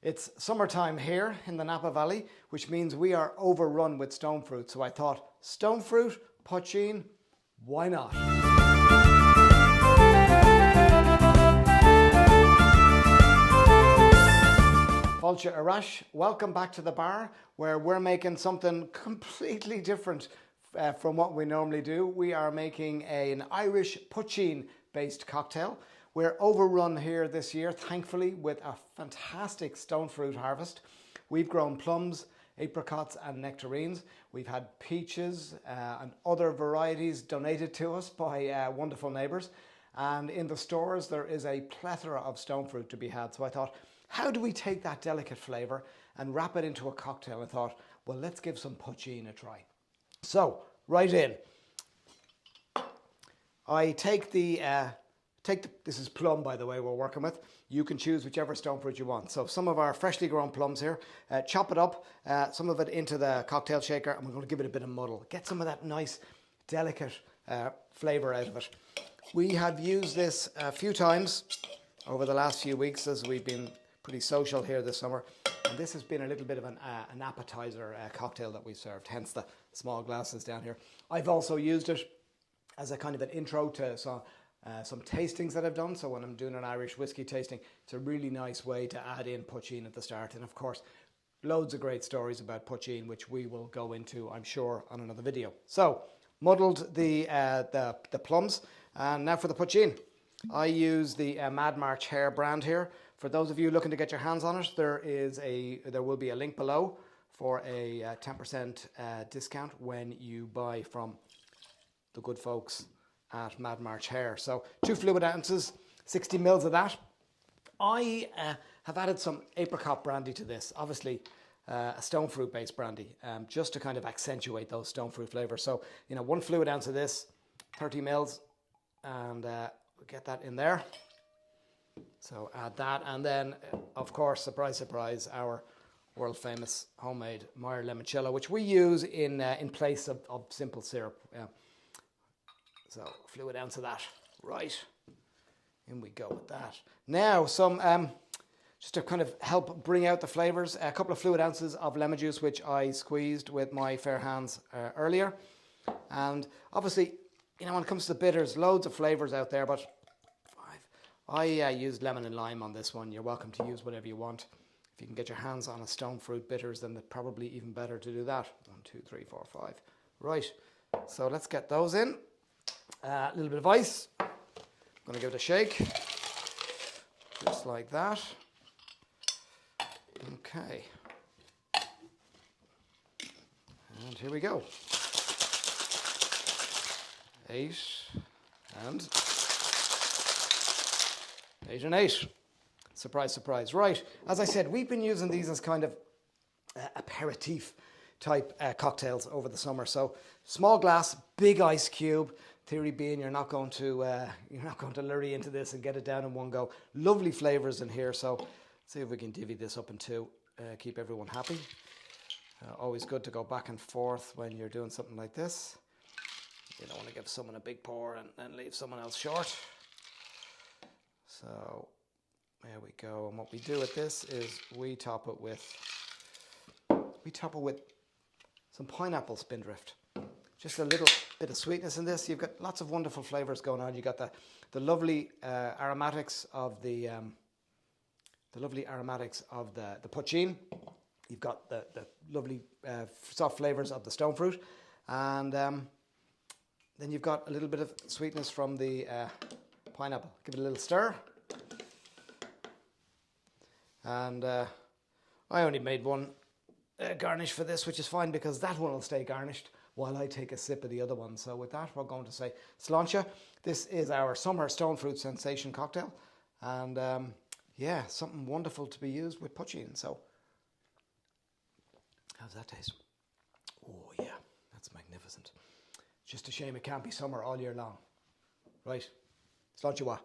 It's summertime here in the Napa Valley, which means we are overrun with stone fruit. So I thought, stone fruit, poachine, why not? Fáilte Arash, welcome back to the bar where we're making something completely different from what we normally do. We are making an Irish poachine based cocktail. We're overrun here this year, thankfully, with a fantastic stone fruit harvest. We've grown plums, apricots and nectarines. We've had peaches and other varieties donated to us by wonderful neighbours. And in the stores, there is a plethora of stone fruit to be had. So I thought, how do we take that delicate flavour and wrap it into a cocktail? I thought, well, let's give some poachine a try. So, right in. I take this is plum, by the way, we're working with. You can choose whichever stone fruit you want. So some of our freshly grown plums here, chop it up, some of it into the cocktail shaker, and we're going to give it a bit of muddle. Get some of that nice, delicate flavour out of it. We have used this a few times over the last few weeks as we've been pretty social here this summer. And this has been a little bit of an appetizer cocktail that we've served, hence the small glasses down here. I've also used it as a kind of an intro to some tastings that I've done. So when I'm doing an Irish whiskey tasting, it's a really nice way to add in poachine at the start. And of course, loads of great stories about poachine, which we will go into, I'm sure, on another video. So muddled the plums, and now for the poachine. I use the Mad March Hare brand here. For those of you looking to get your hands on it, there will be a link below for a 10% discount when you buy from the good folks at Mad March Hare. So 2 fluid ounces, 60 mils of that. I have added some apricot brandy to this, obviously a stone fruit based brandy, just to kind of accentuate those stone fruit flavors. So, 1 fluid ounce of this, 30 mils, and we'll get that in there. So add that, and then of course, surprise, surprise, our world famous homemade Meyer limoncello, which we use in place of simple syrup. So fluid ounce of that. Right, in we go with that. Now some, just to kind of help bring out the flavors, a couple of fluid ounces of lemon juice, which I squeezed with my fair hands earlier. And obviously, when it comes to the bitters, loads of flavors out there, but I used lemon and lime on this one. You're welcome to use whatever you want. If you can get your hands on a stone fruit bitters, then it's probably even better to do that. 1, 2, 3, 4, 5. Right, so let's get those in. A little bit of ice. I'm going to give it a shake. Just like that. Okay. And here we go. 8 and 8 and 8. Surprise, surprise. Right, as I said, we've been using these as kind of aperitif type cocktails over the summer. So small glass, big ice cube. Theory being you're not going to lurry into this and get it down in one go. Lovely flavors in here. So let's see if we can divvy this up in 2. Keep everyone happy. Always good to go back and forth when you're doing something like this. You don't want to give someone a big pour and then leave someone else short. So there we go. And what we do with this is we top it with some pineapple spindrift. Just a little bit of sweetness in this. You've got lots of wonderful flavors going on. You've got the lovely aromatics of the poachine. You've got the lovely soft flavors of the stone fruit, and then you've got a little bit of sweetness from the pineapple. Give it a little stir. And I only made one garnish for this, which is fine because that one will stay garnished while I take a sip of the other one. So with that, we're going to say sláinte. This is our summer stone fruit sensation cocktail. And yeah, something wonderful to be used with poachine. So how's that taste? Oh yeah, that's magnificent. Just a shame it can't be summer all year long. Right, sláinte.